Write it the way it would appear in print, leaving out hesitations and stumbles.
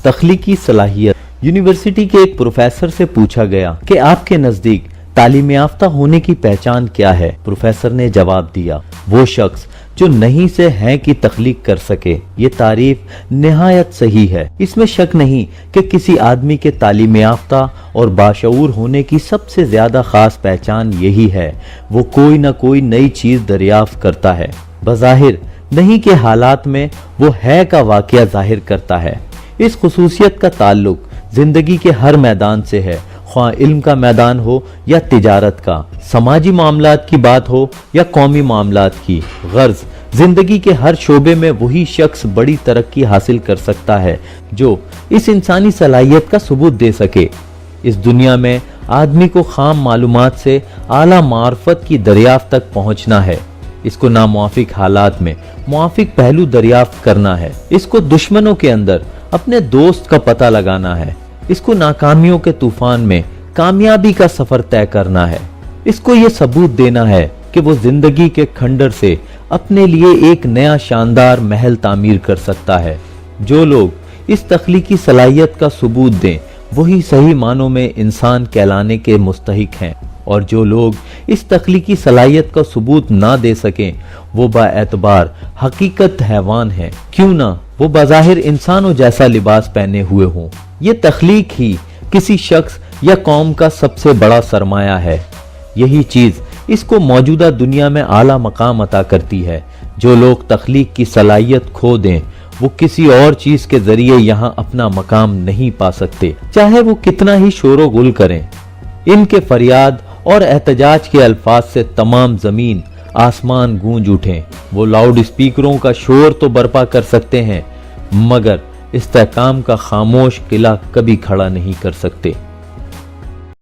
تخلیقی صلاحیت۔ یونیورسٹی کے ایک پروفیسر سے پوچھا گیا کہ آپ کے نزدیک تعلیم یافتہ ہونے کی پہچان کیا ہے؟ پروفیسر نے جواب دیا، وہ شخص جو نہیں سے ہیں کی تخلیق کر سکے۔ یہ تعریف نہایت صحیح ہے۔ اس میں شک نہیں کہ کسی آدمی کے تعلیم یافتہ اور باشعور ہونے کی سب سے زیادہ خاص پہچان یہی ہے، وہ کوئی نہ کوئی نئی چیز دریافت کرتا ہے، بظاہر نہیں کہ حالات میں وہ ہے کا واقعہ ظاہر کرتا ہے۔ اس خصوصیت کا تعلق زندگی کے ہر میدان سے ہے، خواہ علم کا میدان ہو یا تجارت کا، سماجی معاملات کی بات ہو یا قومی معاملات کی۔ غرض زندگی کے ہر شعبے میں وہی شخص بڑی ترقی حاصل کر سکتا ہے جو اس انسانی صلاحیت کا ثبوت دے سکے۔ اس دنیا میں آدمی کو خام معلومات سے اعلیٰ معرفت کی دریافت تک پہنچنا ہے۔ اس کو ناموافق حالات میں موافق پہلو دریافت کرنا ہے۔ اس کو دشمنوں کے اندر اپنے دوست کا پتہ لگانا ہے۔ اس کو ناکامیوں کے طوفان میں کامیابی کا سفر طے کرنا ہے۔ اس کو یہ ثبوت دینا ہے کہ وہ زندگی کے کھنڈر سے اپنے لیے ایک نیا شاندار محل تعمیر کر سکتا ہے۔ جو لوگ اس تخلیقی صلاحیت کا ثبوت دیں وہی صحیح معنوں میں انسان کہلانے کے مستحق ہیں، اور جو لوگ اس تخلیقی صلاحیت کا ثبوت نہ دے سکیں وہ با اعتبار حقیقت حیوان ہیں، کیوں نہ وہ بظاہر انسانوں جیسا لباس پہنے ہوئے ہوں۔ یہ تخلیق ہی کسی شخص یا قوم کا سب سے بڑا سرمایہ ہے۔ یہی چیز اس کو موجودہ دنیا میں اعلیٰ مقام عطا کرتی ہے۔ جو لوگ تخلیق کی صلاحیت کھو دیں وہ کسی اور چیز کے ذریعے یہاں اپنا مقام نہیں پا سکتے، چاہے وہ کتنا ہی شور و غل کریں۔ ان کے فریاد اور احتجاج کے الفاظ سے تمام زمین آسمان گونج اٹھیں۔ وہ لاؤڈ اسپیکروں کا شور تو برپا کر سکتے ہیں مگر استحکام کا خاموش قلعہ کبھی کھڑا نہیں کر سکتے۔